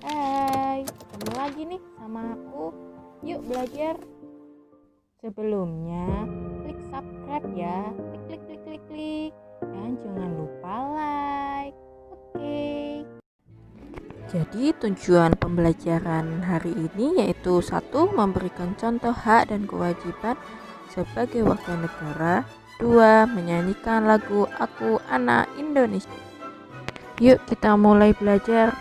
Hai, ketemu lagi nih sama aku. Yuk belajar. Sebelumnya, klik subscribe ya. Klik klik klik klik klik. Dan jangan lupa like. Oke. Jadi tujuan pembelajaran hari ini yaitu satu, memberikan contoh hak dan kewajiban sebagai warga negara. Dua, menyanyikan lagu Aku Anak Indonesia. Yuk kita mulai belajar.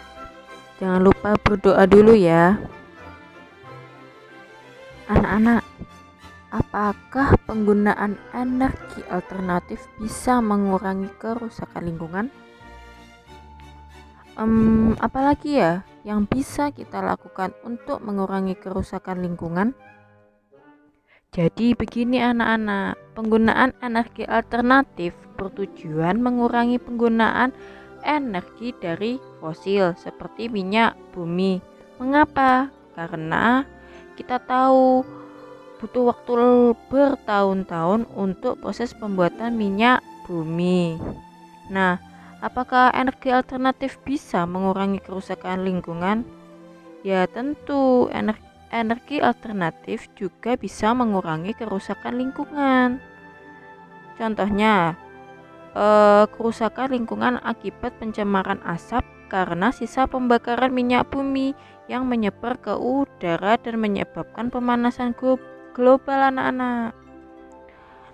Jangan lupa berdoa dulu ya. Anak-anak, apakah penggunaan energi alternatif bisa mengurangi kerusakan lingkungan? Apalagi ya yang bisa kita lakukan untuk mengurangi kerusakan lingkungan? Jadi begini anak-anak, penggunaan energi alternatif bertujuan mengurangi penggunaan energi dari fosil seperti minyak bumi. Mengapa? Karena kita tahu butuh waktu bertahun-tahun untuk proses pembuatan minyak bumi. Nah, apakah energi alternatif bisa mengurangi kerusakan lingkungan? Ya tentu, energi alternatif juga bisa mengurangi kerusakan lingkungan. Contohnya, kerusakan lingkungan akibat pencemaran asap karena sisa pembakaran minyak bumi yang menyebar ke udara dan menyebabkan pemanasan global anak-anak.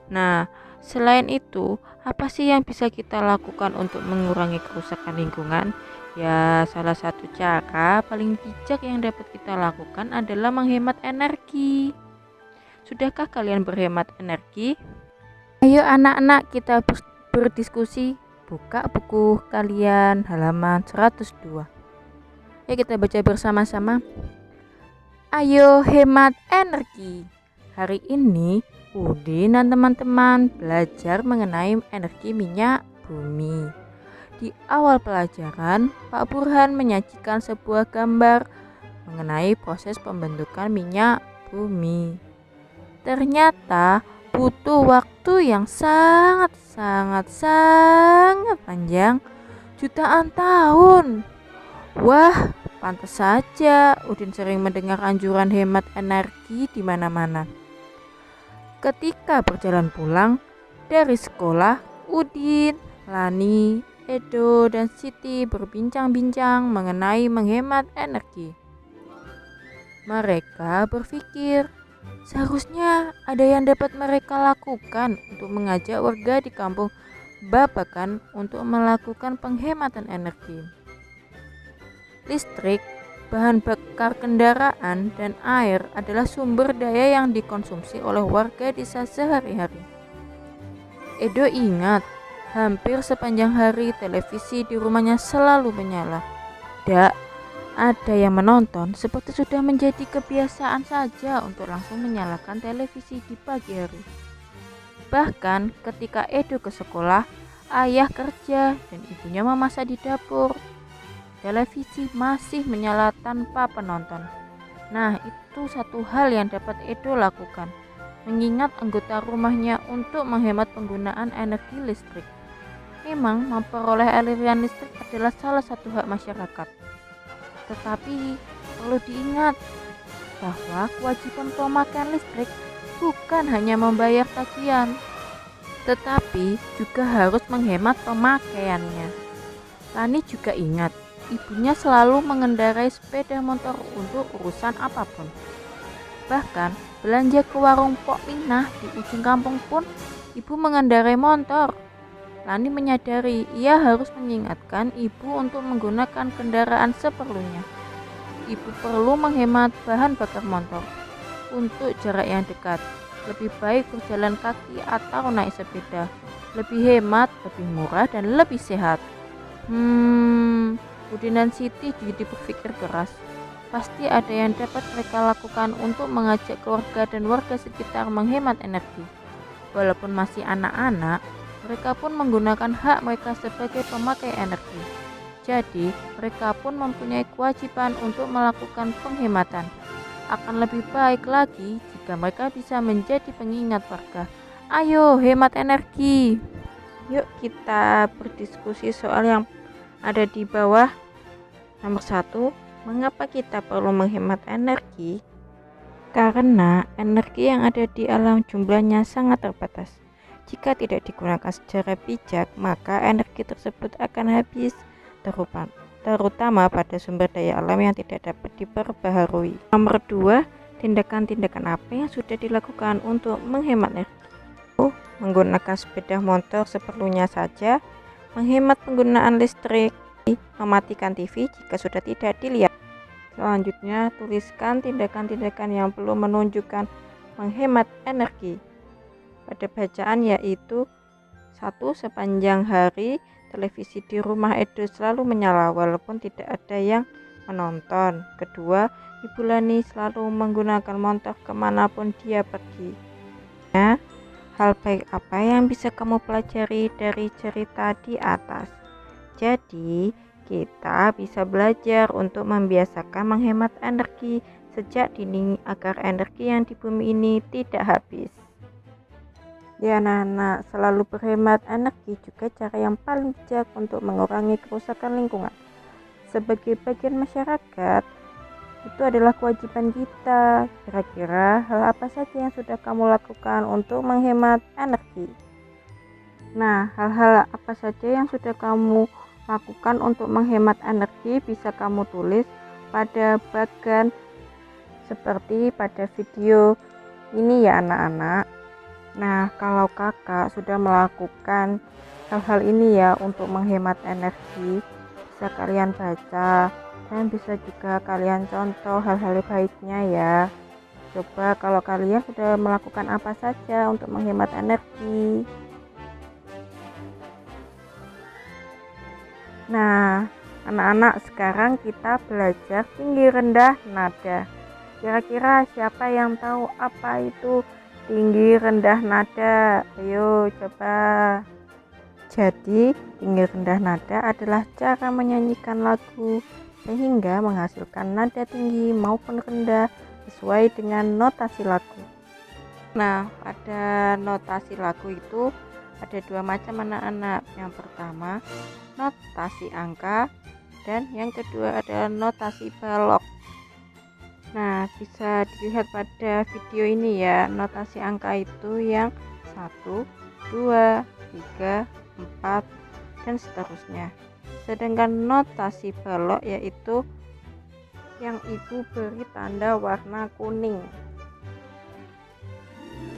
Nah, selain itu, apa sih yang bisa kita lakukan untuk mengurangi kerusakan lingkungan? Ya, salah satu cara paling bijak yang dapat kita lakukan adalah menghemat energi. Sudahkah kalian berhemat energi? Ayo anak-anak kita berdiskusi. Buka buku kalian halaman 102. Ya kita baca bersama-sama. Ayo hemat energi. Hari ini Udin dan teman-teman belajar mengenai energi minyak bumi. Di awal pelajaran, Pak Burhan menyajikan sebuah gambar mengenai proses pembentukan minyak bumi. Ternyata butuh waktu yang sangat panjang, jutaan tahun. Wah, pantas saja Udin sering mendengar anjuran hemat energi di mana-mana. Ketika berjalan pulang dari sekolah, Udin, Lani, Edo, dan Siti berbincang-bincang mengenai menghemat energi. Mereka berpikir, seharusnya ada yang dapat mereka lakukan untuk mengajak warga di kampung Babakan untuk melakukan penghematan energi. Listrik, bahan bakar kendaraan, dan air adalah sumber daya yang dikonsumsi oleh warga desa sehari-hari. Edo ingat, hampir sepanjang hari televisi di rumahnya selalu menyala. Tidak ada yang menonton, seperti sudah menjadi kebiasaan saja untuk langsung menyalakan televisi di pagi hari. Bahkan ketika Edo ke sekolah, ayah kerja dan ibunya memasak di dapur, televisi masih menyala tanpa penonton. Nah, itu satu hal yang dapat Edo lakukan, mengingat anggota rumahnya untuk menghemat penggunaan energi listrik. Memang memperoleh aliran listrik adalah salah satu hak masyarakat. Tetapi perlu diingat bahwa kewajiban pemakaian listrik bukan hanya membayar tagihan, tetapi juga harus menghemat pemakaiannya. Lani juga ingat, ibunya selalu mengendarai sepeda motor untuk urusan apapun. Bahkan belanja ke warung Pok Minah di ujung kampung pun ibu mengendarai motor. Lani menyadari ia harus mengingatkan ibu untuk menggunakan kendaraan seperlunya. Ibu perlu menghemat bahan bakar motor untuk jarak yang dekat. Lebih baik berjalan kaki atau naik sepeda. Lebih hemat, lebih murah, dan lebih sehat. Udin dan Siti jadi berpikir keras. Pasti ada yang dapat mereka lakukan untuk mengajak keluarga dan warga sekitar menghemat energi. Walaupun masih anak-anak, mereka pun menggunakan hak mereka sebagai pemakai energi. Jadi, mereka pun mempunyai kewajiban untuk melakukan penghematan. Akan lebih baik lagi jika mereka bisa menjadi pengingat warga. Ayo, hemat energi. Yuk kita berdiskusi soal yang ada di bawah. Nomor 1, Mengapa kita perlu menghemat energi? Karena energi yang ada di alam jumlahnya sangat terbatas. Jika tidak digunakan secara bijak, maka energi tersebut akan habis, terutama pada sumber daya alam yang tidak dapat diperbaharui. Nomor 2, tindakan-tindakan apa yang sudah dilakukan untuk menghemat energi? Menggunakan sepeda motor seperlunya saja, menghemat penggunaan listrik, mematikan TV jika sudah tidak dilihat. Selanjutnya, tuliskan tindakan-tindakan yang perlu menunjukkan menghemat energi pada bacaan, yaitu 1. Sepanjang hari televisi di rumah Edo selalu menyala walaupun tidak ada yang menonton. 2. Ibu Lani selalu menggunakan motor kemanapun dia pergi. Hal baik apa yang bisa kamu pelajari dari cerita di atas? Jadi, kita bisa belajar untuk membiasakan menghemat energi sejak dini agar energi yang di bumi ini tidak habis. Ya anak-anak, selalu berhemat energi juga cara yang paling bijak untuk mengurangi kerusakan lingkungan. Sebagai bagian masyarakat, itu adalah kewajiban kita. Kira-kira hal apa saja yang sudah kamu lakukan untuk menghemat energi? Nah, hal-hal apa saja yang sudah kamu lakukan untuk menghemat energi bisa kamu tulis pada bagan seperti pada video ini ya anak-anak. Nah, kalau kakak sudah melakukan hal-hal ini ya untuk menghemat energi, bisa kalian baca dan bisa juga kalian contoh hal-hal baiknya ya. Coba kalau kalian sudah melakukan apa saja untuk menghemat energi. Nah, anak-anak, sekarang kita belajar tinggi rendah nada. Kira-kira siapa yang tahu apa itu tinggi rendah nada? Ayo coba. Jadi, tinggi rendah nada adalah cara menyanyikan lagu sehingga menghasilkan nada tinggi maupun rendah sesuai dengan notasi lagu. Nah, pada notasi lagu itu ada 2 macam anak-anak. Yang pertama, notasi angka, dan yang kedua adalah notasi balok. Nah, bisa dilihat pada video ini ya. Notasi angka itu yang 1, 2, 3, 4, dan seterusnya. Sedangkan notasi balok yaitu yang ibu beri tanda warna kuning.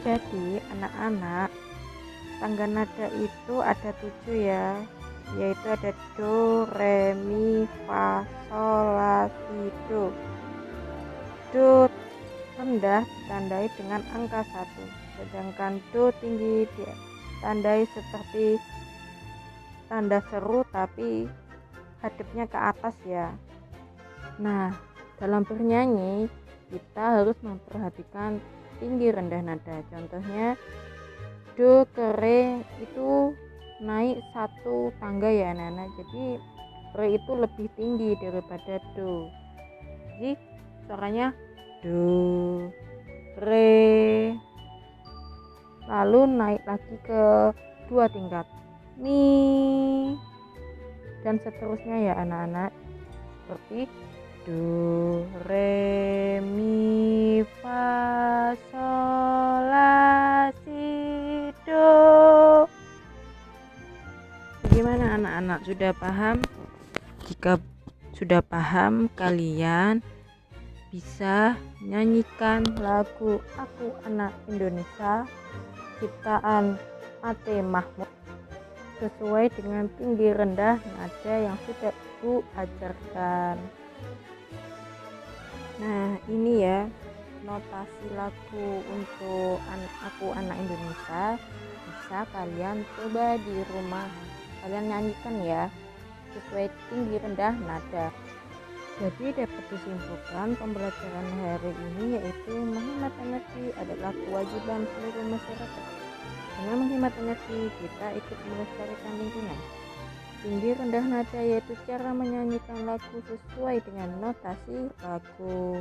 Jadi anak-anak, tangga nada itu ada 7 ya, yaitu ada do, re, mi, fa, sol, la, si, do. Do rendah ditandai dengan angka 1, sedangkan do tinggi ditandai seperti tanda seru tapi hadapnya ke atas ya. Nah, dalam bernyanyi kita harus memperhatikan tinggi rendah nada. Contohnya do ke re itu naik 1 tangga ya anak-anak, jadi re itu lebih tinggi daripada do. Jadi suaranya do, re, lalu naik lagi ke 2 tingkat, mi, dan seterusnya ya anak-anak, seperti do, re, mi, fa, sol, la, si, do. Bagaimana anak-anak, sudah paham? Jika sudah paham, kalian bisa nyanyikan lagu Aku Anak Indonesia ciptaan A.T. Mahmud sesuai dengan tinggi rendah nada yang sudah Ibu ajarkan. Nah, ini ya notasi lagu untuk Aku Anak Indonesia. Bisa kalian coba di rumah kalian nyanyikan ya sesuai tinggi rendah nada. Jadi dapat disimpulkan pembelajaran hari ini yaitu menghemat energi adalah kewajiban seluruh masyarakat. Dengan menghemat energi, kita ikut melestarikan lingkungan. Tinggi rendah nada yaitu cara menyanyikan lagu sesuai dengan notasi lagu.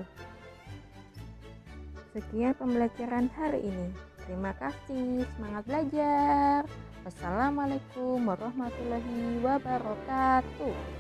Sekian pembelajaran hari ini. Terima kasih, semangat belajar. Wassalamualaikum warahmatullahi wabarakatuh.